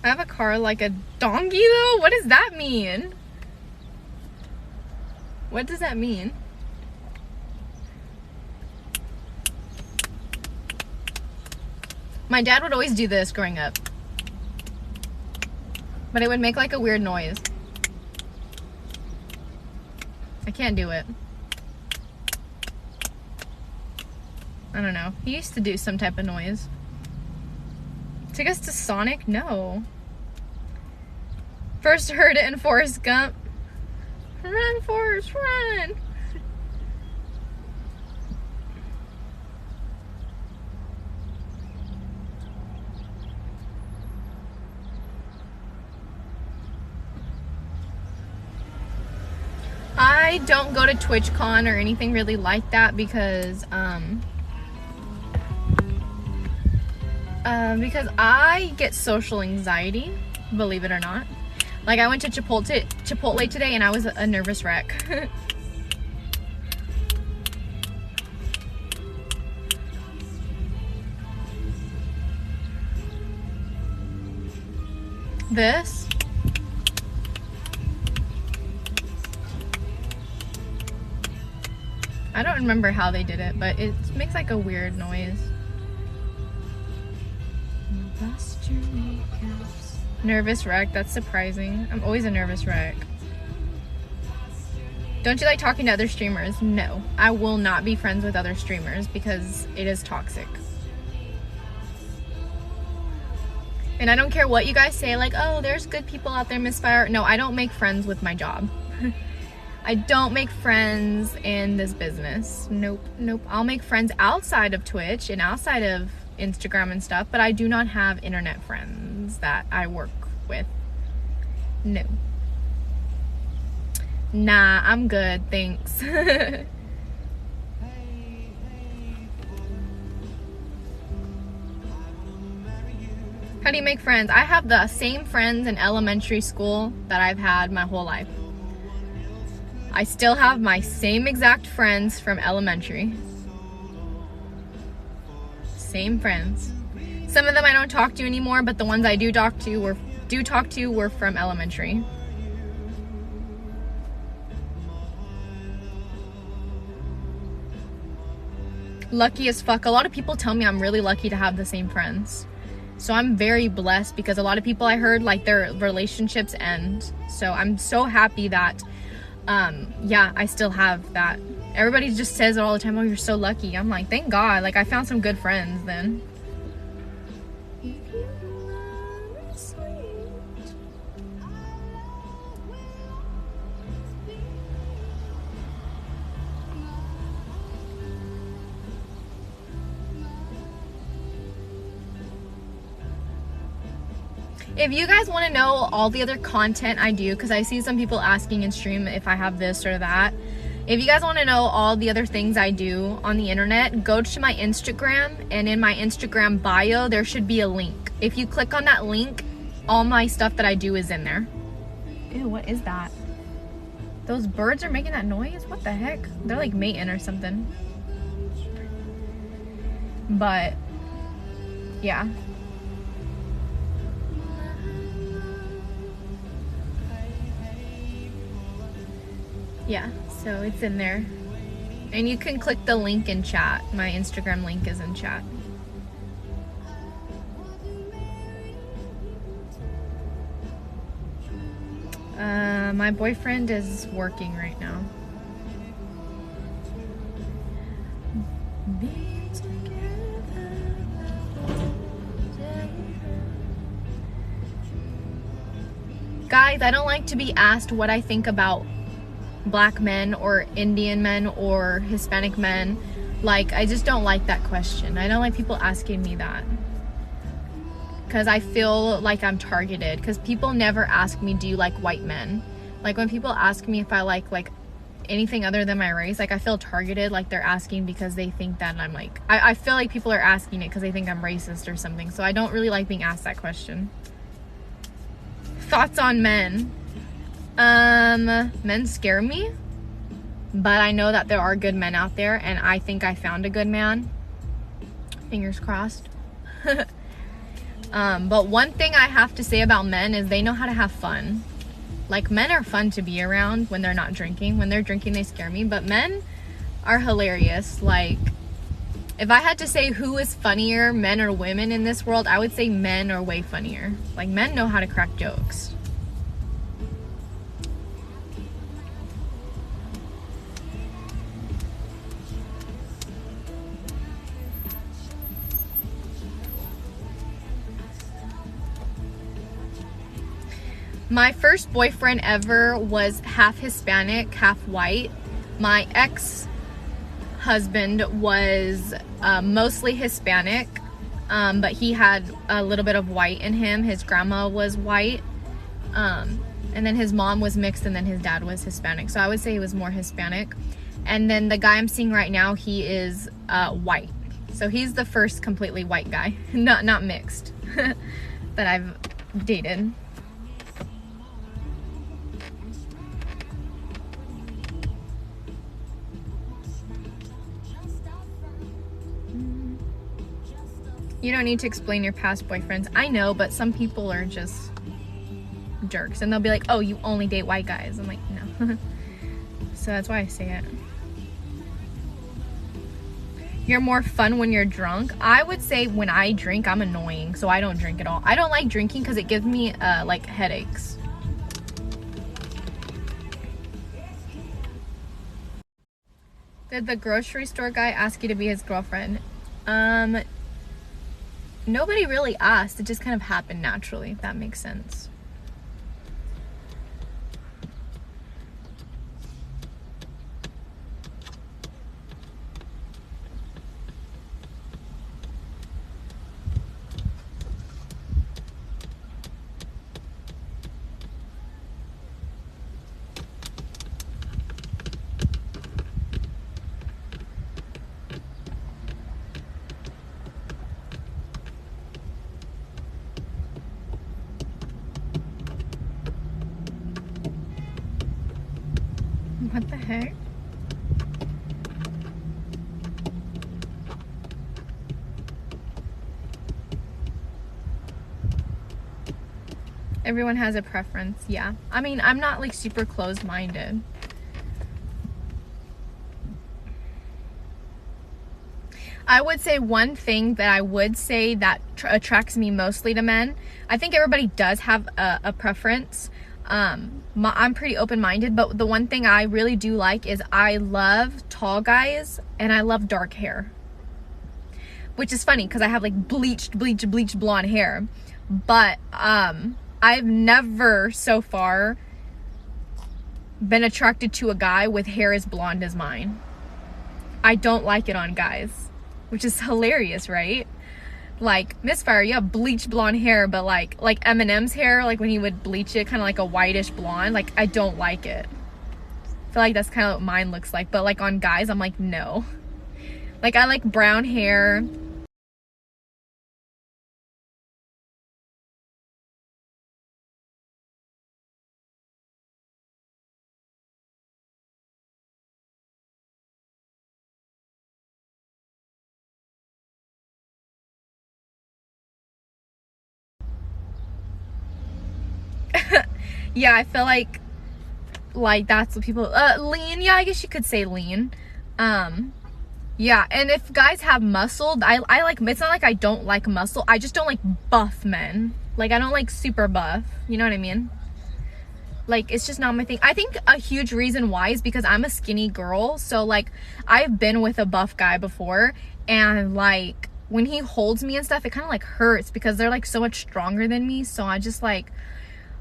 I have a car like a donkey though? What does that mean? What does that mean? My dad would always do this growing up. But it would make like a weird noise. I can't do it. I don't know. He used to do some type of noise. Take us to Sonic? No. First heard it in Forrest Gump. Run, Forrest, run! I don't go to TwitchCon or anything really like that because I get social anxiety, believe it or not. Like I went to Chipotle today and I was a nervous wreck. This. I don't remember how they did it, but it makes like a weird noise. Nervous wreck, that's surprising. I'm always a nervous wreck. Don't you like talking to other streamers? No, I will not be friends with other streamers because it is toxic. And I don't care what you guys say, like, oh, there's good people out there, msfiiire. No, I don't make friends with my job. I don't make friends in this business. Nope, nope. I'll make friends outside of Twitch and outside of Instagram and stuff, but I do not have internet friends that I work with. No. Nah, I'm good, thanks. How do you make friends? I have the same friends in elementary school that I've had my whole life. I still have my same exact friends from elementary. Same friends. Some of them I don't talk to anymore, but the ones I do talk to were from elementary. Lucky as fuck. A lot of people tell me I'm really lucky to have the same friends. So I'm very blessed because a lot of people I heard like their relationships end. So I'm so happy that yeah, I still have that. Everybody just says it all the time, oh, you're so lucky. I'm like, thank God, like I found some good friends then. If you guys want to know all the other content I do, because I see some people asking in stream if I have this or that. If you guys want to know all the other things I do on the internet, go to my Instagram, and in my Instagram bio, there should be a link. If you click on that link, all my stuff that I do is in there. Ew, what is that? Those birds are making that noise? What the heck? They're like mating or something. But, yeah. Yeah, so it's in there. And you can click the link in chat. My Instagram link is in chat. My boyfriend is working right now. Guys, I don't like to be asked what I think about Black men or Indian men or Hispanic men. Like, I just don't like that question. I don't like people asking me that because I feel like I'm targeted, because people never ask me, do you like white men? Like when people ask me if I like anything other than my race, like I feel targeted, like they're asking because they think that I'm like, I feel like people are asking it because they think I'm racist or something. So I don't really like being asked that question. Thoughts on men? Men scare me. but I know that there are good men out there, and I think I found a good man. Fingers crossed. But one thing I have to say about men is they know how to have fun. Like, men are fun to be around when they're not drinking. When they're drinking, they scare me, but men are hilarious. Like, if I had to say who is funnier, men or women in this world, I would say men are way funnier. Like, men know how to crack jokes. My first boyfriend ever was half Hispanic, half white. My ex-husband was mostly Hispanic, but he had a little bit of white in him. His grandma was white, and then his mom was mixed, and then his dad was Hispanic. So I would say he was more Hispanic. And then the guy I'm seeing right now, he is white. So he's the first completely white guy, not mixed, that I've dated. You don't need to explain your past boyfriends. I know, but some people are just jerks. And they'll be like, oh, you only date white guys. I'm like, no. So that's why I say it. You're more fun when you're drunk. I would say when I drink, I'm annoying. So I don't drink at all. I don't like drinking because it gives me like headaches. Did the grocery store guy ask you to be his girlfriend? Nobody really asked. It just kind of happened naturally, if that makes sense. What the heck? Everyone has a preference, yeah. I mean, I'm not like super closed-minded. I would say one thing that I would say that attracts me mostly to men. I think everybody does have a preference. I'm pretty open-minded, but the one thing I really do like is I love tall guys and I love dark hair, which is funny because I have like bleached blonde hair, but I've never so far been attracted to a guy with hair as blonde as mine. I don't like it on guys, which is hilarious, right? Like, msfiiire, you have bleached blonde hair, but like Eminem's hair, like when he would bleach it kind of like a whitish blonde, like I don't like it. I feel like that's kind of what mine looks like, but like on guys, I'm like, no. Like, I like brown hair. Yeah, I feel like that's what people lean. Yeah, I guess you could say lean. Yeah, and if guys have muscle, I like, it's not like I don't like muscle, I just don't like buff men. Like, I don't like super buff, you know what I mean? Like, it's just not my thing. I think a huge reason why is because I'm a skinny girl. So like, I've been with a buff guy before, and like when he holds me and stuff, it kind of like hurts because they're like so much stronger than me. So I just like,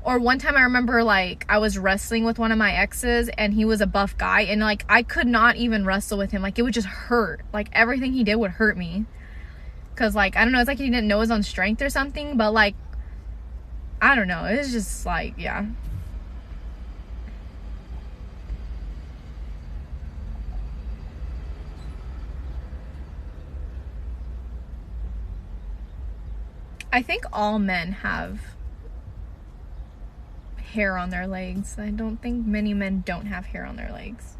or one time I remember like I was wrestling with one of my exes and he was a buff guy, and like I could not even wrestle with him. Like, it would just hurt. Like, everything he did would hurt me. Cause like, I don't know, it's like he didn't know his own strength or something, but like, I don't know. It's just like, yeah. I think all men have hair on their legs. I don't think many men don't have hair on their legs.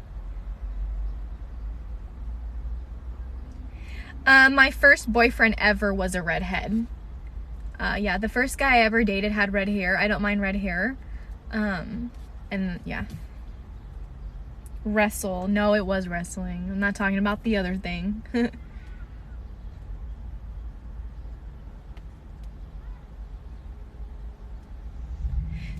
My first boyfriend ever was a redhead. Yeah, the first guy I ever dated had red hair. I don't mind red hair. And yeah. Wrestle. No, it was wrestling. I'm not talking about the other thing.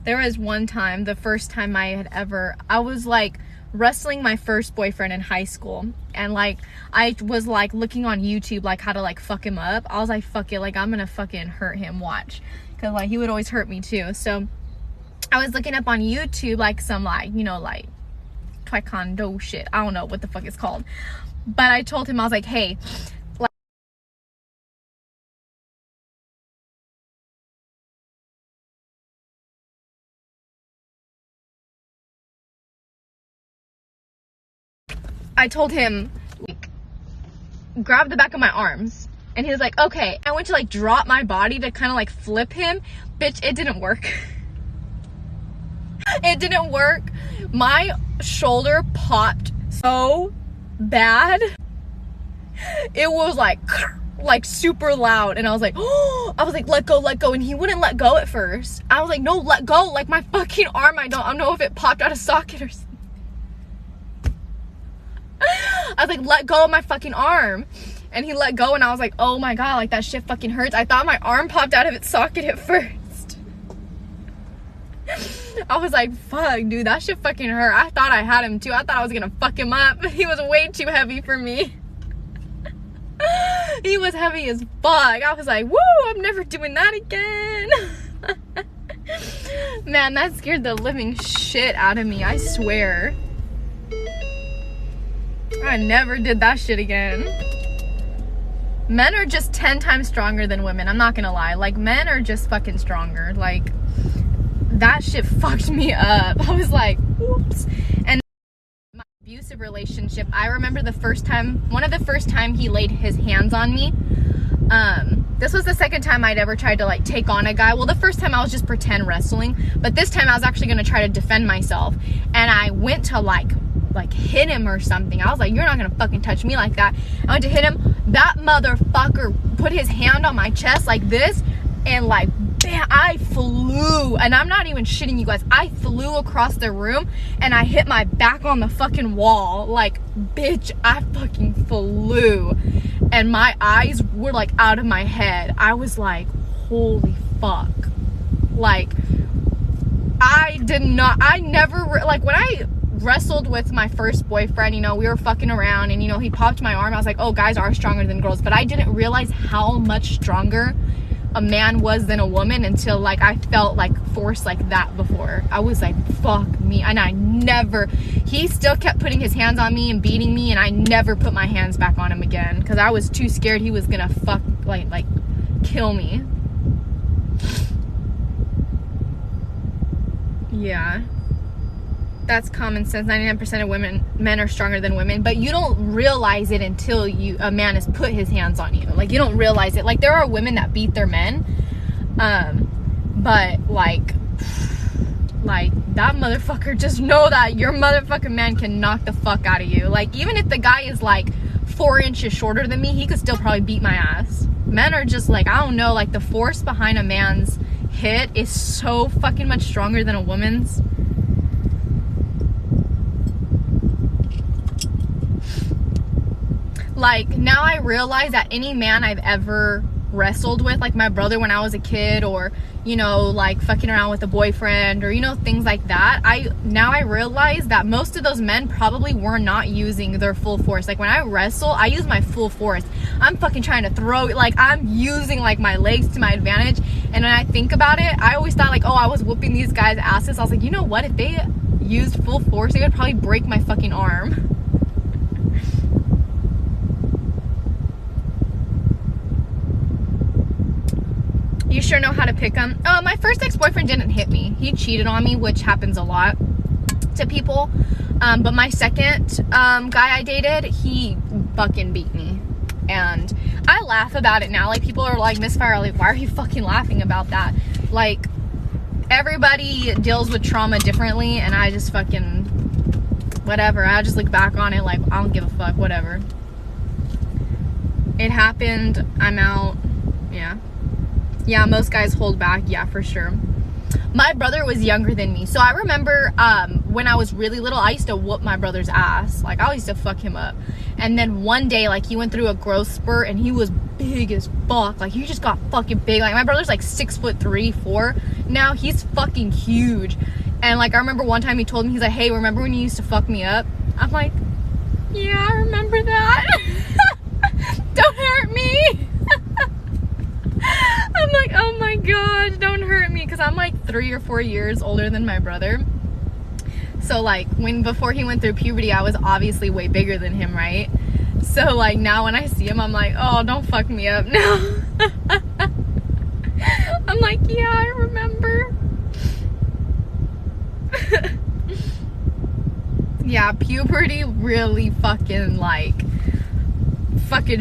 There was one time, the first time I was like wrestling my first boyfriend in high school, and like I was like looking on YouTube like how to like fuck him up. I was like, fuck it, like I'm gonna fucking hurt him, watch, because like he would always hurt me too. So I was looking up on YouTube like some like, you know, like taekwondo shit, I don't know what the fuck it's called, but I told him, I was like, hey, I told him, like, grab the back of my arms. And he was like, okay. I went to like drop my body to kind of like flip him. Bitch, it didn't work. It didn't work. My shoulder popped so bad. It was like super loud. And I was like, oh, I was like, let go, let go. And he wouldn't let go at first. I was like, no, let go. Like my fucking arm, I don't know if it popped out of socket or something. I was like, let go of my fucking arm. And he let go, and I was like, oh my god, like that shit fucking hurts. I thought my arm popped out of its socket at first. I was like, fuck, dude, that shit fucking hurt. I thought I had him too. I thought I was gonna fuck him up. He was way too heavy for me. He was heavy as fuck. I was like, woo, I'm never doing that again. Man, that scared the living shit out of me, I swear. I never did that shit again. Men are just 10 times stronger than women. I'm not gonna lie. Like, men are just fucking stronger. Like, that shit fucked me up. I was like, whoops. And my abusive relationship, I remember one of the first time he laid his hands on me. This was the second time I'd ever tried to like take on a guy. Well, the first time I was just pretend wrestling, but this time I was actually gonna try to defend myself. And I went to like hit him or something. I was like, you're not gonna fucking touch me like that. I went to hit him. That motherfucker put his hand on my chest like this, and like, bam, I flew. And I'm not even shitting you guys. I flew across the room and I hit my back on the fucking wall. Like, bitch, I fucking flew. And my eyes were like out of my head. I was like, holy fuck. Like, I never, like, when I wrestled with my first boyfriend, you know, we were fucking around, and you know, he popped my arm. I was like, oh, guys are stronger than girls. But I didn't realize how much stronger a man was than a woman until like I felt like force like that before. I was like, fuck me. And he still kept putting his hands on me and beating me, and I never put my hands back on him again because I was too scared he was gonna like kill me. Yeah, that's common sense. 99% of men are stronger than women, but you don't realize it until a man has put his hands on you. Like, you don't realize it. Like, there are women that beat their men, but like that motherfucker, just know that your motherfucking man can knock the fuck out of you. Like, even if the guy is like 4 inches shorter than me, he could still probably beat my ass. Men are just like, I don't know, like the force behind a man's hit is so fucking much stronger than a woman's. Like, now I realize that any man I've ever wrestled with, like my brother when I was a kid, or, you know, like fucking around with a boyfriend, or, you know, things like that, now I realize that most of those men probably were not using their full force. Like, when I wrestle, I use my full force. I'm fucking trying to throw, like, I'm using like my legs to my advantage. And when I think about it, I always thought like, oh, I was whooping these guys' asses. I was like, you know what, if they used full force, they would probably break my fucking arm. You sure know how to pick them. My first ex-boyfriend didn't hit me. He cheated on me, which happens a lot to people. But my second guy I dated, he fucking beat me. And I laugh about it now. Like, people are like, msfiiire, like, why are you fucking laughing about that? Like, everybody deals with trauma differently, and I just fucking, whatever. I just look back on it like, I don't give a fuck, whatever. It happened, I'm out. Yeah, most guys hold back. Yeah, for sure. My brother was younger than me, so I remember when I was really little, I used to whoop my brother's ass. Like, I used to fuck him up. And then one day, like, he went through a growth spurt, and he was big as fuck. Like, he just got fucking big. Like, my brother's like 6'3", 4. Now he's fucking huge. And like, I remember one time he told me, he's like, hey, remember when you used to fuck me up? I'm like, yeah, I remember that. Don't hurt me. I'm like, oh my gosh, don't hurt me, because I'm like 3 or 4 years older than my brother. So like, before he went through puberty, I was obviously way bigger than him, right? So like, now when I see him, I'm like, oh, don't fuck me up now. I'm like, yeah, I remember. Yeah, puberty really fucking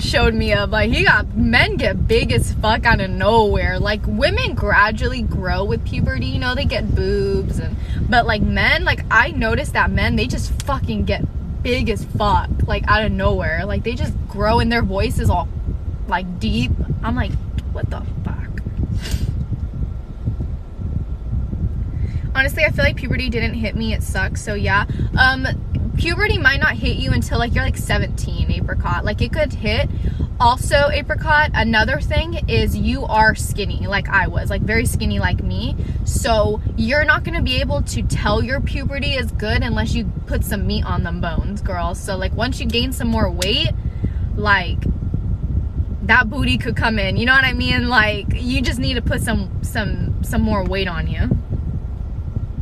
showed me up. Like, men get big as fuck out of nowhere. Like, women gradually grow with puberty, you know, they get boobs, but like men, like, I noticed that men, they just fucking get big as fuck, like, out of nowhere. Like, they just grow and their voice is all like deep. I'm like, what the fuck? Honestly, I feel like puberty didn't hit me. It sucks. So yeah, puberty might not hit you until like you're like 17, apricot. Like, it could hit. Also, apricot, another thing is you are skinny, like I was, like very skinny like me. So you're not going to be able to tell your puberty is good unless you put some meat on them bones, girls. So like, once you gain some more weight, like, that booty could come in, you know what I mean? Like, you just need to put some more weight on you.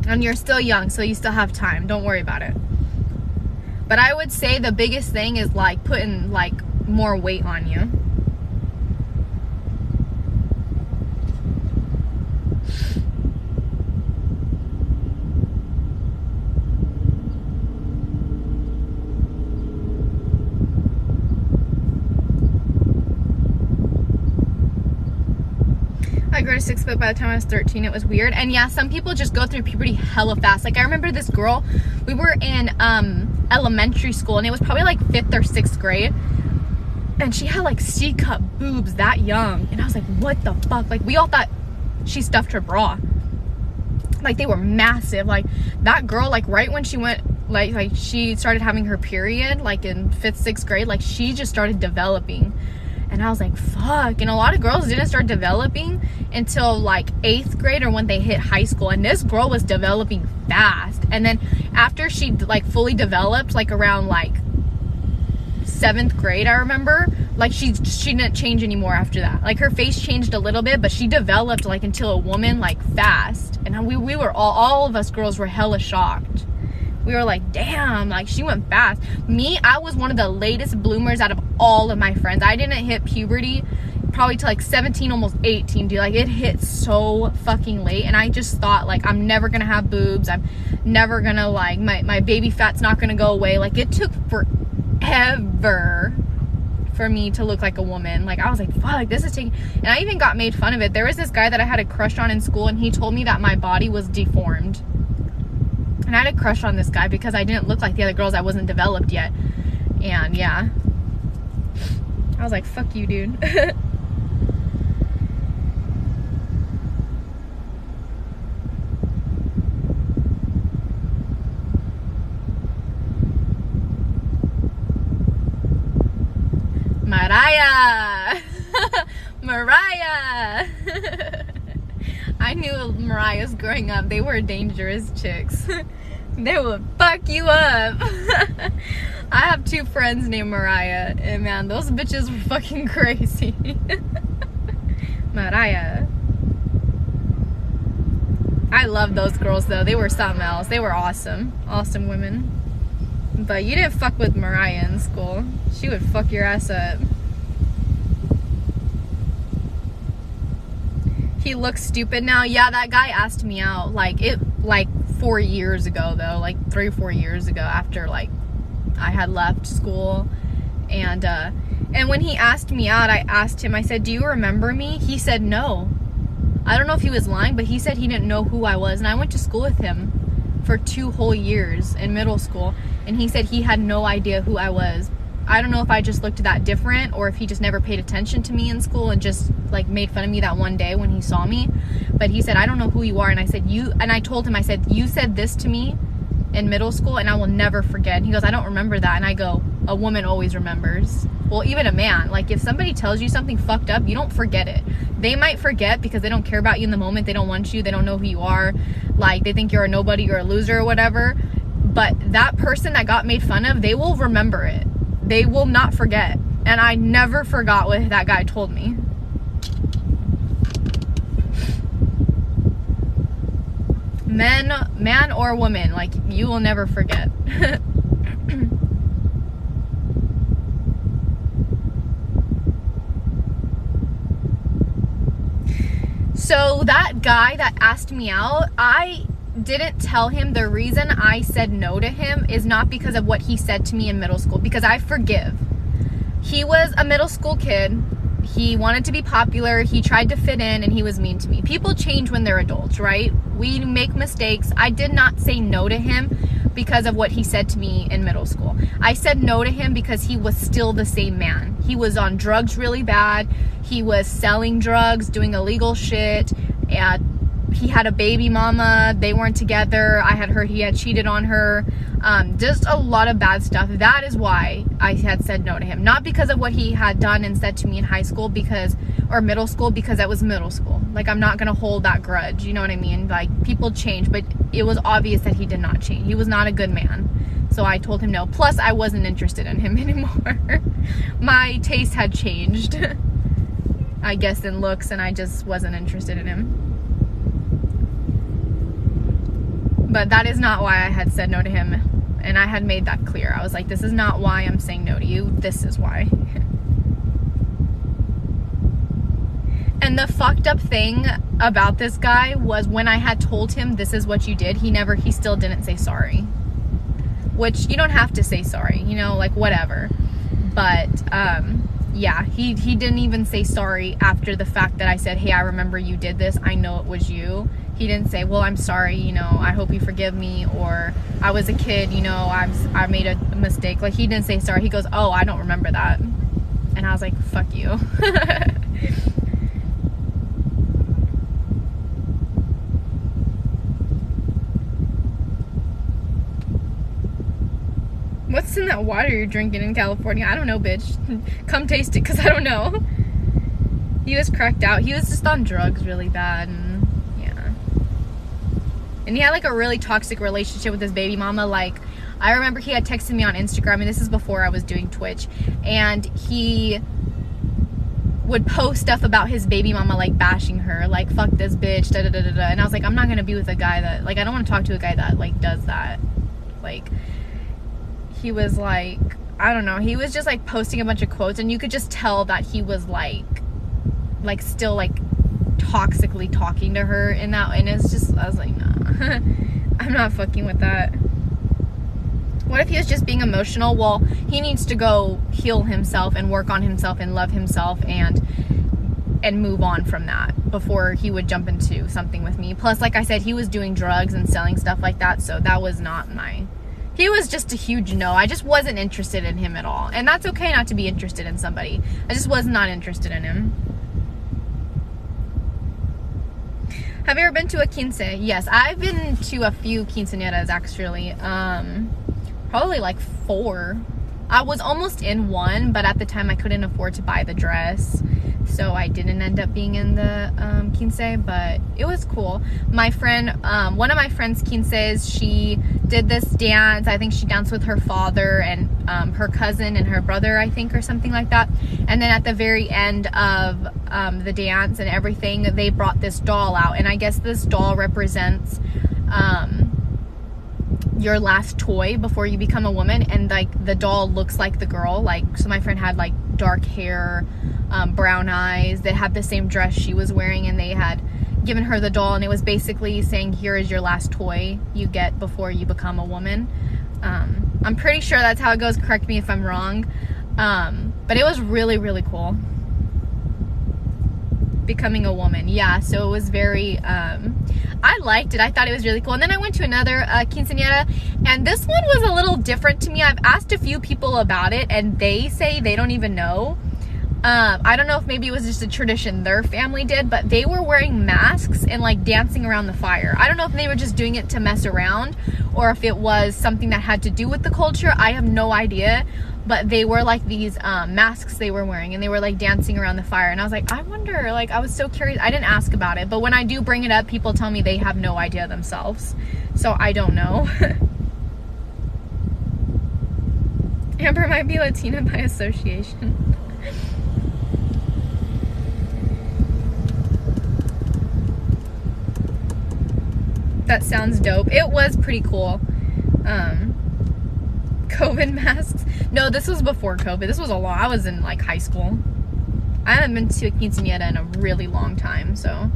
And you're still young, so you still have time. Don't worry about it. But I would say the biggest thing is like putting like more weight on you. I grew to 6 foot by the time I was 13. It was weird. And yeah, some people just go through puberty hella fast. Like, I remember this girl, we were in elementary school, and it was probably like 5th or 6th grade, and she had like C-cup boobs that young, and I was like, what the fuck? Like, we all thought she stuffed her bra. Like, they were massive. Like, that girl, like, right when she went, like she started having her period, like in 5th, 6th grade, like, she just started developing. And I was like, fuck. And a lot of girls didn't start developing until like 8th grade or when they hit high school. And this girl was developing fast. And then after she like fully developed, like around like 7th grade, I remember, like she didn't change anymore after that. Like, her face changed a little bit, but she developed like into a woman like fast. And we were all of us girls were hella shocked. We were like, damn, like, she went fast. Me, I was one of the latest bloomers out of all of my friends. I didn't hit puberty probably till like 17, almost 18, dude. Like, it hit so fucking late. And I just thought, like, I'm never gonna have boobs. I'm never gonna, like, my baby fat's not gonna go away. Like, it took forever for me to look like a woman. Like, I was like, fuck, this is taking... And I even got made fun of it. There was this guy that I had a crush on in school, and he told me that my body was deformed. And I had a crush on this guy because I didn't look like the other girls. I wasn't developed yet. And yeah, I was like, fuck you, dude. Mariah. Mariah. I knew Mariahs growing up. They were dangerous chicks. They would fuck you up. I have 2 friends named Mariah, and man, those bitches were fucking crazy. Mariah. I love those girls though. They were something else. They were awesome. Awesome women. But you didn't fuck with Mariah in school. She would fuck your ass up. He looks stupid now. Yeah, that guy asked me out like 4 years ago though, like 3 or 4 years ago, after like I had left school. And when he asked me out, I asked him, I said, do you remember me? He said no. I don't know if he was lying, but he said he didn't know who I was. And I went to school with him for 2 whole years in middle school, and he said he had no idea who I was. I don't know if I just looked that different or if he just never paid attention to me in school and just like made fun of me that one day when he saw me. But he said, I don't know who you are. And I said, and I told him, I said, you said this to me in middle school and I will never forget. And he goes, I don't remember that. And I go, a woman always remembers. Well, even a man, like if somebody tells you something fucked up, you don't forget it. They might forget because they don't care about you in the moment. They don't want you. They don't know who you are. Like they think you're a nobody, you're a loser or whatever. But that person that got made fun of, they will remember it. They will not forget. And I never forgot what that guy told me. Man or woman, like you will never forget. So that guy that asked me out, I didn't tell him. The reason I said no to him is not because of what he said to me in middle school, because I forgive. He was a middle school kid. He wanted to be popular. He tried to fit in and he was mean to me. People change when they're adults, right? We make mistakes. I did not say no to him because of what he said to me in middle school. I said no to him because he was still the same man. He was on drugs really bad. He was selling drugs, doing illegal shit, and he had a baby mama. They weren't together. I had heard he had cheated on her. Just a lot of bad stuff. That is why I had said no to him. Not because of what he had done and said to me in high school or middle school, because that was middle school. Like, I'm not going to hold that grudge. You know what I mean? Like, people change, but it was obvious that he did not change. He was not a good man. So I told him no. Plus, I wasn't interested in him anymore. My taste had changed, I guess, in looks, and I just wasn't interested in him. But that is not why I had said no to him. And I had made that clear. I was like, this is not why I'm saying no to you. This is why. And the fucked up thing about this guy was when I had told him this is what you did, he still didn't say sorry. Which, you don't have to say sorry, you know, like whatever. But, yeah, he didn't even say sorry after the fact that I said, hey, I remember you did this. I know it was you. He didn't say, well, I'm sorry, you know, I hope you forgive me, or I was a kid, you know, I made a mistake. Like, he didn't say sorry. He goes, oh, I don't remember that. And I was like, fuck you. What's in that water you're drinking in California? I don't know, bitch. Come taste it, because I don't know. He was cracked out. He was just on drugs really bad, and and he had like a really toxic relationship with his baby mama. Like, I remember he had texted me on Instagram, and this is before I was doing Twitch, and he would post stuff about his baby mama, like bashing her, like, fuck this bitch, da da da da da. And I was like, I'm not gonna be with a guy that, like, I don't want to talk to a guy that like does that. Like, he was like, I don't know, he was just like posting a bunch of quotes, and you could just tell that he was like still like toxically talking to her in that, and it's just, I was like, nah. I'm not fucking with that. What if he was just being emotional? Well, he needs to go heal himself and work on himself and love himself and move on from that before he would jump into something with me. Plus, like I said, he was doing drugs and selling stuff like that, so that was not he was just a huge no. I just wasn't interested in him at all. And that's okay not to be interested in somebody. I just was not interested in him. Have you ever been to a quince? Yes, I've been to a few quinceañeras actually. Probably like 4. I was almost in one, but at the time I couldn't afford to buy the dress, so I didn't end up being in the quince, but it was cool. My friend, one of my friend's quinces, she did this dance. I think she danced with her father and her cousin and her brother, I think, or something like that. And then at the very end of the dance and everything, they brought this doll out, and I guess this doll represents your last toy before you become a woman. And like, the doll looks like the girl, like, so my friend had like dark hair, brown eyes. They had the same dress she was wearing, and they had given her the doll, and it was basically saying, here is your last toy you get before you become a woman. I'm pretty sure that's how it goes. Correct me if I'm wrong. But it was really, really cool. Becoming a woman. Yeah, so it was very, I liked it. I thought it was really cool. And then I went to another quinceañera, and this one was a little different to me. I've asked a few people about it, and they say they don't even know. I don't know if maybe it was just a tradition their family did, but they were wearing masks and like dancing around the fire. I don't know if they were just doing it to mess around or if it was something that had to do with the culture. I have no idea, but they were like these masks they were wearing, and they were like dancing around the fire. And I was like, I wonder, like, I was so curious. I didn't ask about it, but when I do bring it up, people tell me they have no idea themselves. So I don't know. Amber might be Latina by association. That sounds dope. It was pretty cool. COVID masks. No, this was before COVID. This was I was in like high school. I haven't been to a quinceañera in a really long time, so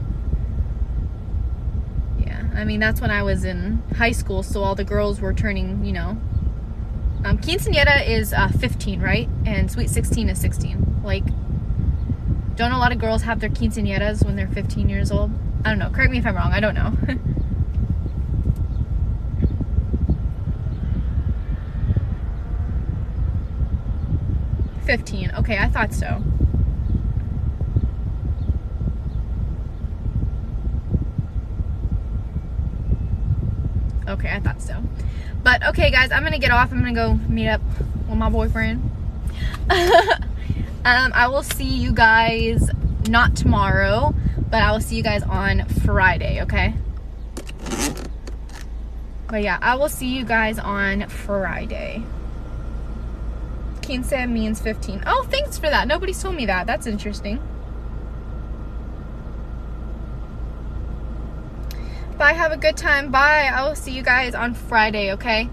yeah. I mean, that's when I was in high school, so all the girls were turning, you know. Quinceañera is 15, right? And Sweet 16 is 16. Like, don't a lot of girls have their quinceañeras when they're 15 years old? I don't know. Correct me if I'm wrong. I don't know. 15. Okay, I thought so. Okay, I thought so. But okay, guys, I'm gonna get off. I'm gonna go meet up with my boyfriend. I will see you guys not tomorrow, but I will see you guys on Friday, okay? But yeah, I will see you guys on Friday. Quince means 15. Oh, thanks for that. Nobody's told me that. That's interesting. Bye. Have a good time. Bye. I will see you guys on Friday, okay?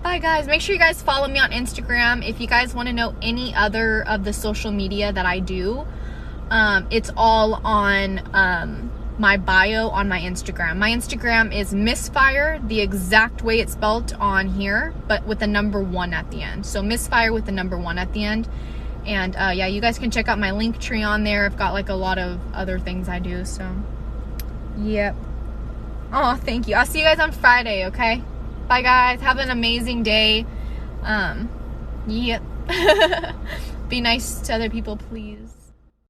Bye, guys. Make sure you guys follow me on Instagram. If you guys want to know any other of the social media that I do, it's all on my bio on my Instagram. My Instagram is msfiiire, the exact way it's spelled on here, but with the number 1 at the end. So msfiiire with the number 1 at the end. And yeah, you guys can check out my link tree on there. I've got like a lot of other things I do, so yep. Oh, thank you. I'll see you guys on Friday, okay? Bye, guys. Have an amazing day. Yep. Be nice to other people, please.